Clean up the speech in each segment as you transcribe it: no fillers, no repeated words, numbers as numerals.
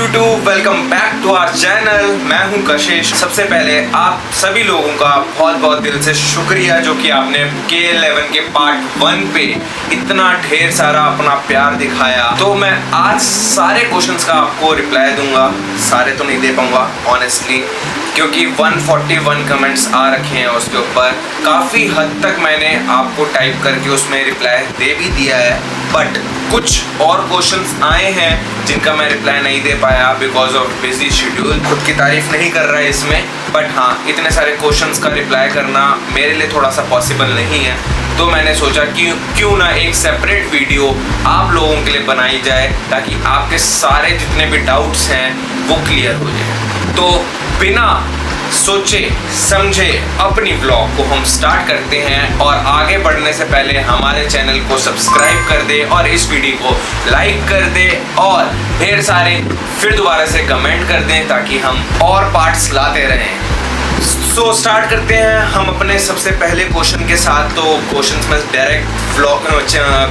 YouTube, welcome back to our channel. मैं हूं कशिश। सबसे पहले आप सभी लोगों का बहुत बहुत दिल से शुक्रिया जो कि आपने K11 के पार्ट 1 पे इतना ढेर सारा अपना प्यार दिखाया। तो मैं आज सारे क्वेश्चंस का आपको रिप्लाई दूंगा। सारे तो नहीं दे पाऊंगा ऑनेस्टली, क्योंकि 141 कमेंट्स आ रखे हैं उसके ऊपर। काफ़ी हद तक मैंने आपको टाइप करके उसमें रिप्लाई दे भी दिया है, बट कुछ और क्वेश्चंस आए हैं जिनका मैं रिप्लाई नहीं दे पाया बिकॉज ऑफ बिजी शेड्यूल। खुद की तारीफ नहीं कर रहा है इसमें, बट हाँ, इतने सारे क्वेश्चंस का रिप्लाई करना मेरे लिए थोड़ा सा पॉसिबल नहीं है। तो मैंने सोचा कि क्यों ना एक सेपरेट वीडियो आप लोगों के लिए बनाई जाए ताकि आपके सारे जितने भी डाउट्स हैं वो क्लियर हो जाए। तो बिना सोचे समझे अपनी ब्लॉग को हम स्टार्ट करते हैं, और आगे बढ़ने से पहले हमारे चैनल को सब्सक्राइब कर दे और इस वीडियो को लाइक कर दे और ढेर सारे फिर दोबारा से कमेंट कर दें ताकि हम और पार्ट्स लाते रहें। सो स्टार्ट करते हैं हम अपने सबसे पहले क्वेश्चन के साथ। तो क्वेश्चंस मैं डायरेक्ट ब्लॉग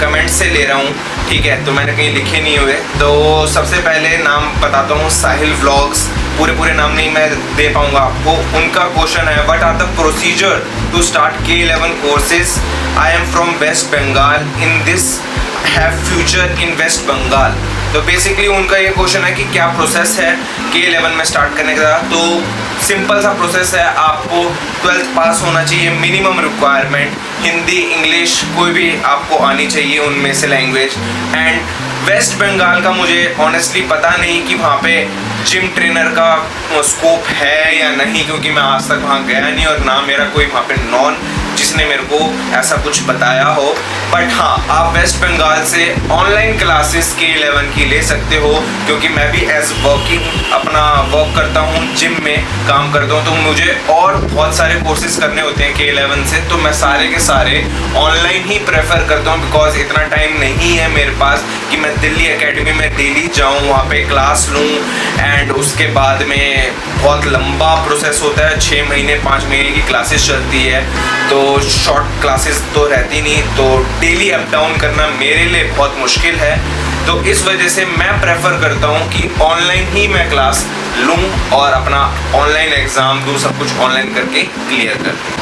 कमेंट से ले रहा हूँ, ठीक है, तो मैंने कहीं लिखे नहीं हुए। तो सबसे पहले नाम बताता हूँ, साहिल व्लॉग्स। पूरे नाम नहीं मैं दे पाऊंगा आपको। उनका क्वेश्चन है, what are the procedure to start K11 courses? I am from West Bengal, in this have future in West Bengal. तो बेसिकली उनका ये क्वेश्चन है कि क्या प्रोसेस है K11 में स्टार्ट करने का। तो सिंपल सा प्रोसेस है, आपको 12th पास होना चाहिए, मिनिमम रिक्वायरमेंट। हिंदी इंग्लिश कोई भी आपको आनी चाहिए उनमें से लैंग्वेज। एंड वेस्ट बंगाल का मुझे ऑनेस्टली पता नहीं कि वहाँ पे जिम ट्रेनर का स्कोप है या नहीं, क्योंकि मैं आज तक वहाँ गया नहीं और ना मेरा कोई वहाँ पे नॉन जिसने मेरे को ऐसा कुछ बताया हो। बट हाँ, आप वेस्ट बंगाल से ऑनलाइन क्लासेस K11 की ले सकते हो, क्योंकि मैं भी एज वर्किंग अपना वर्क करता हूँ, जिम में काम करता हूँ, तो मुझे और बहुत सारे कोर्सेज करने होते हैं K11 से। तो मैं सारे के सारे ऑनलाइन ही प्रेफर करता हूँ, बिकॉज इतना टाइम नहीं है मेरे पास कि मैं दिल्ली एकेडमी में डेली जाऊँ, वहाँ पे क्लास लूँ। एंड उसके बाद में बहुत लंबा प्रोसेस होता है, 6 महीने 5 महीने की क्लासेस चलती है, तो शॉर्ट क्लासेस तो रहती नहीं, तो डेली अप डाउन करना मेरे लिए बहुत मुश्किल है। तो इस वजह से मैं प्रेफर करता हूँ कि ऑनलाइन ही मैं क्लास लूँ और अपना ऑनलाइन एग्ज़ाम दूँ, सब कुछ ऑनलाइन करके क्लियर कर दूँ।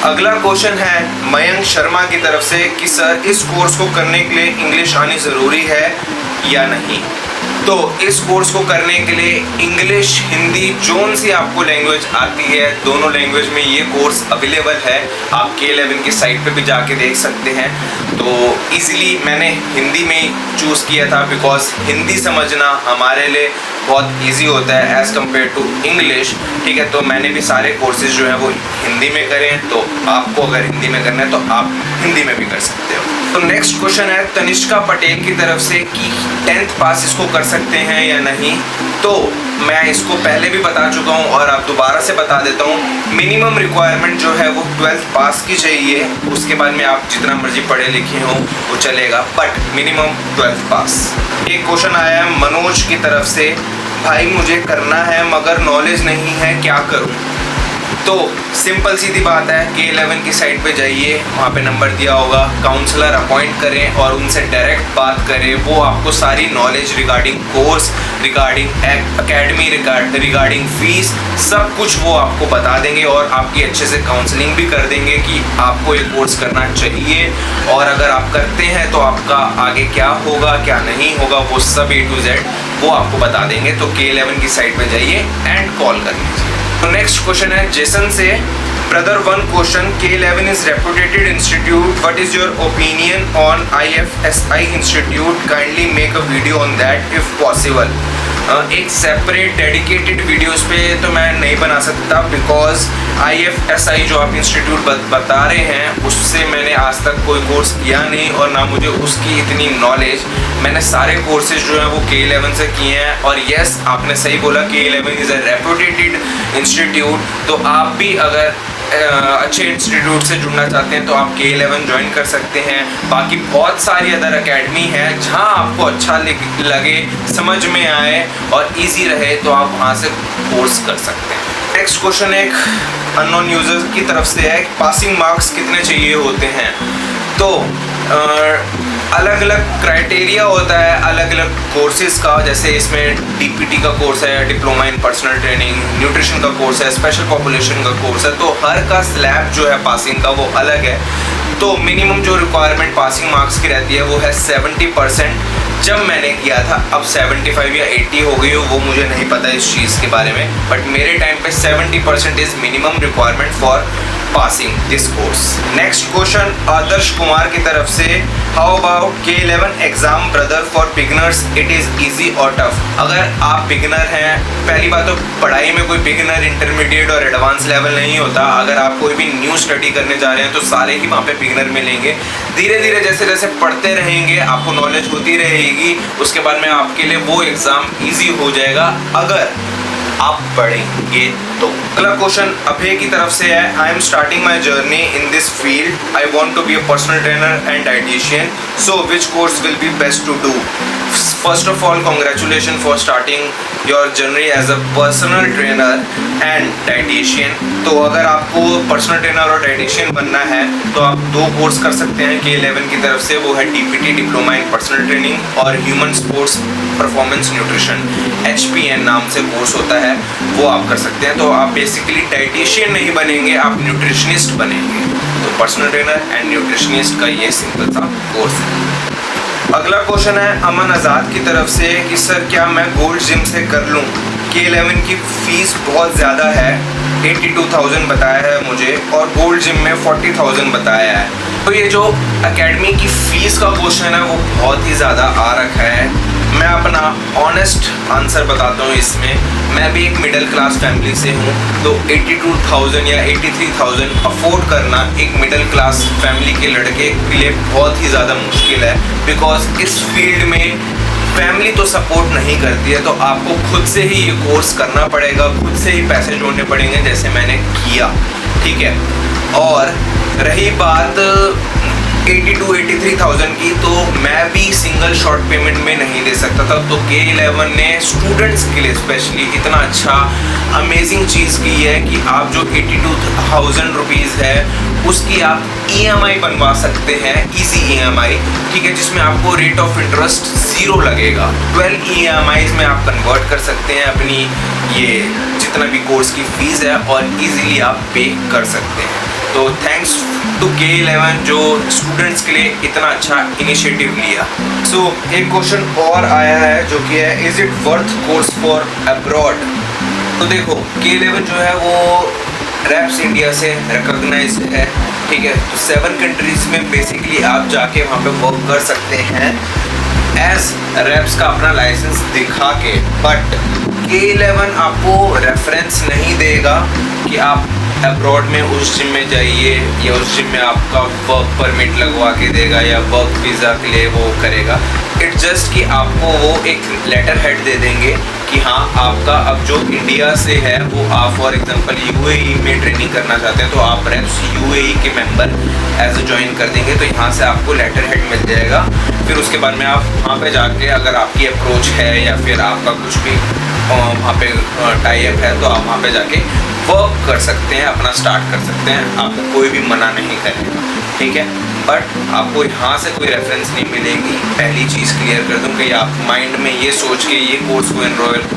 अगला क्वेश्चन है मयंक शर्मा की तरफ से कि सर, इस कोर्स को करने के लिए इंग्लिश आनी ज़रूरी है या नहीं? तो इस कोर्स को करने के लिए इंग्लिश हिंदी जोन सी आपको लैंग्वेज आती है, दोनों लैंग्वेज में ये कोर्स अवेलेबल है। आप K11 की साइट पे भी जाके देख सकते हैं। तो इजीली मैंने हिंदी में चूज़ किया था, बिकॉज हिंदी समझना हमारे लिए बहुत इजी होता है एज़ कम्पेयर टू इंग्लिश, ठीक है। तो मैंने भी सारे कोर्सेज जो हैं वो हिंदी में करे हैं, तो आपको अगर हिंदी में करना है तो आप हिंदी में भी कर सकते हो। तो नेक्स्ट क्वेश्चन है तनिष्का पटेल की तरफ से कि 10th पास इसको कर सकते हैं या नहीं? तो मैं इसको पहले भी बता चुका हूँ और अब दोबारा से बता देता हूँ। मिनिमम रिक्वायरमेंट जो है वो 12th पास की चाहिए, उसके बाद में आप जितना मर्जी पढ़े लिखे हो वो चलेगा, बट मिनिमम 12th पास। एक क्वेश्चन आया है मनोज की तरफ से, भाई मुझे करना है मगर नॉलेज नहीं है, क्या करूँ? तो सिंपल सीधी बात है, K11 की साइट पे जाइए, वहाँ पे नंबर दिया होगा, काउंसलर अपॉइंट करें और उनसे डायरेक्ट बात करें। वो आपको सारी knowledge regarding course, regarding academy, regarding fees, सब कुछ वो आपको बता देंगे और आपकी अच्छे से काउंसलिंग भी कर देंगे कि आपको ये कोर्स करना चाहिए, और अगर आप करते हैं तो आपका आगे क्या होगा क्या नहीं होगा, वो सब A to Z वो आपको बता देंगे। तो K11 की साइट पे जाइए एंड कॉल कर लीजिए। तो नेक्स्ट क्वेश्चन है जेसन से, brother one question, K11 is reputed institute, what is your opinion on IFSI institute? Kindly make a video on that if possible. एक सेपरेट डेडिकेटेड वीडियोस पे तो मैं नहीं बना सकता, बिकॉज IFSI जो आप इंस्टीट्यूट बता रहे हैं उससे मैंने आज तक कोई कोर्स किया नहीं और ना मुझे उसकी इतनी नॉलेज। मैंने सारे कोर्सेज जो हैं वो K11 से किए हैं, और यस, आपने सही बोला, K11 is a reputed institute. तो आप भी अगर अच्छे इंस्टीट्यूट से जुड़ना चाहते हैं तो आप K11 ज्वाइन कर सकते हैं। बाकी बहुत सारी अदर एकेडमी है जहां आपको अच्छा लगे, समझ में आए और इजी रहे, तो आप वहां से कोर्स कर सकते हैं। नेक्स्ट क्वेश्चन एक अननोन यूजर की तरफ से है, पासिंग मार्क्स कितने चाहिए होते हैं? तो अलग अलग क्राइटेरिया होता है अलग अलग कोर्सेज का, जैसे इसमें डीपीटी का कोर्स है, diploma in personal training, nutrition का कोर्स है, स्पेशल पॉपुलेशन का कोर्स है, तो हर का स्लैब जो है पासिंग का वो अलग है। तो मिनिमम जो रिक्वायरमेंट पासिंग मार्क्स की रहती है वो है 70%। जब मैंने किया था, अब 75 या 80 हो गई हो वो मुझे नहीं पता इस चीज़ के बारे में, बट मेरे टाइम पे 70% is minimum requirement for passing this course. Next question Adarsh Kumar की तरफ से, how about K11 exam brother for beginners, it is easy और टफ। अगर आप बिगिनर हैं, पहली बात तो पढ़ाई में कोई बिगिनर, इंटरमीडिएट और एडवांस लेवल नहीं होता। अगर आप कोई भी न्यू स्टडी करने जा रहे हैं तो सारे ही वहाँ पे बिगिनर मिलेंगे। धीरे धीरे जैसे जैसे पढ़ते रहेंगे आपको नॉलेज होती रहेगी, उसके बाद में आपके लिए वो एग्ज़ाम ईजी हो जाएगा अगर आप पढ़ेंगे तो। अगला क्वेश्चन अभय की तरफ से है, I am starting my journey in this field, I want to be a personal trainer and dietitian, so which course will be best to do. First of all congratulation for starting your journey as a personal trainer and dietitian. तो अगर आपको personal trainer और dietitian बनना है तो आप दो course कर सकते हैं K11 की तरफ से, वो है DPT, diploma in personal training, और human sports performance nutrition, HPN नाम से कोर्स होता है, वो आप कर सकते हैं। तो आप बेसिकली डाइटिशियन नहीं बनेंगे, आप न्यूट्रिशनिस्ट बनेंगे। तो पर्सनल ट्रेनर एंड न्यूट्रिशनिस्ट का ये सिंपल सा कोर्स है। अगला क्वेश्चन है अमन आज़ाद की तरफ से कि सर क्या मैं गोल्ड जिम से कर लूँ, K11 की फ़ीस बहुत ज़्यादा है, 82,000 बताया है मुझे, और गोल्ड जिम में 40,000 बताया है। तो ये जो एकेडमी की फ़ीस का क्वेश्चन है वो बहुत ही ज़्यादा आ रखा है। मैं अपना ऑनेस्ट आंसर बताता हूँ इसमें। मैं भी एक मिडिल क्लास फैमिली से हूँ, तो 82,000 या 83,000 अफोर्ड करना एक मिडिल क्लास फैमिली के लड़के के लिए बहुत ही ज़्यादा मुश्किल है, बिकॉज इस फील्ड में फैमिली तो सपोर्ट नहीं करती है। तो आपको खुद से ही ये कोर्स करना पड़ेगा, खुद से ही पैसे जोड़ने पड़ेंगे, जैसे मैंने किया, ठीक है। और रही बात 82-83,000 की, तो मैं भी सिंगल शॉर्ट पेमेंट में नहीं दे सकता था। तो K11 ने स्टूडेंट्स के लिए स्पेशली इतना अच्छा अमेजिंग चीज़ की है कि आप जो 82,000 रुपीज़ है उसकी आप EMI बनवा सकते हैं, इजी EMI, ठीक है, जिसमें आपको रेट ऑफ इंटरेस्ट 0 लगेगा। 12 EMIs में आप कन्वर्ट कर सकते हैं अपनी ये जितना भी कोर्स की फ़ीस है और इजीली आप पे कर सकते हैं। तो थैंक्स टू K11 जो स्टूडेंट्स के लिए इतना अच्छा इनिशिएटिव लिया। सो एक क्वेश्चन और आया है जो कि है, is it worth course for abroad. तो देखो K11 जो है वो रैप्स इंडिया से रिकॉग्नाइज्ड है, ठीक है। तो 7 कंट्रीज़ में बेसिकली आप जाके वहाँ पे वर्क कर सकते हैं एज रैप्स का अपना लाइसेंस दिखा के, बट K11 आपको रेफरेंस नहीं देगा कि आप अब्रॉड में उस जिम में जाइए या उस जिम में आपका वर्क परमिट लगवा के देगा या वर्क वीज़ा के लिए वो करेगा। इट जस्ट कि आपको वो एक लेटर हेड दे देंगे कि हाँ आपका अब जो इंडिया से है वो आप फॉर एग्जांपल UAE में ट्रेनिंग करना चाहते हैं तो आप रैप्स UAE के मेंबर एज अ ज्वाइन कर देंगे, तो यहाँ से आपको लेटर हेड मिल जाएगा। फिर उसके बाद में आप वहाँ पे जाके अगर आपकी अप्रोच है या फिर आपका कुछ भी वहाँ पे टाई अप है तो आप वहाँ पे जाके वर्क कर सकते हैं, अपना स्टार्ट कर सकते हैं, आपको कोई भी मना नहीं करेगा, ठीक है। बट आपको यहाँ से कोई रेफरेंस नहीं मिलेगी। पहली चीज़ क्लियर कर दूँ कि आप माइंड में ये सोच के ये कोर्स को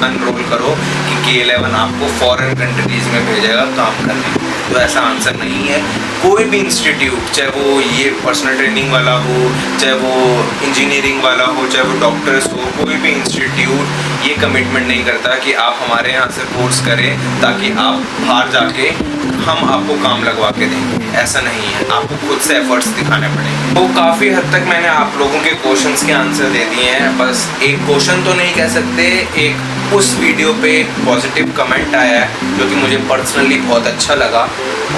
अनरोल करो कि K11 आपको फॉरेन कंट्रीज़ में भेजेगा काम करने, तो ऐसा आंसर नहीं है। कोई भी इंस्टीट्यूट, चाहे वो ये पर्सनल ट्रेनिंग वाला हो, चाहे वो इंजीनियरिंग वाला हो, चाहे वो डॉक्टर्स हो, कोई भी इंस्टीट्यूट ये कमिटमेंट नहीं करता कि आप हमारे यहाँ से कोर्स करें ताकि आप बाहर जाके हम आपको काम लगवा के देंगे, ऐसा नहीं है। आपको खुद से एफर्ट्स दिखाने पड़ेंगे। तो काफ़ी हद तक मैंने आप लोगों के क्वेश्चंस के आंसर दे दिए हैं। बस एक क्वेश्चन तो नहीं कह सकते, एक उस वीडियो पे पॉजिटिव कमेंट आया है जो कि मुझे पर्सनली बहुत अच्छा लगा।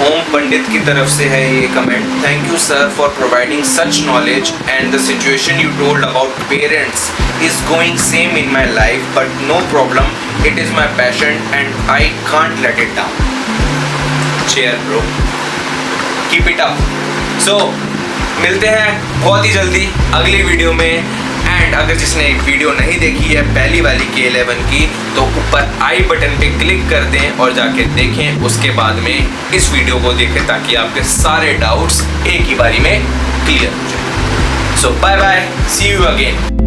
ओम पंडित की तरफ से है ये comment, thank you sir for providing such knowledge and the situation you told about parents is going same in my life but no problem, it is my passion and I can't let it down. Cheer bro, keep it up. So मिलते हैं बहुत ही जल्दी अगली video में। And अगर जिसने एक video नहीं देखी है पहली वाली K11 की तो ऊपर आई बटन पे क्लिक कर दें और जाके देखें, उसके बाद में इस वीडियो को देखें ताकि आपके सारे डाउट्स एक ही बारी में क्लियर हो जाए। So bye bye, see you again.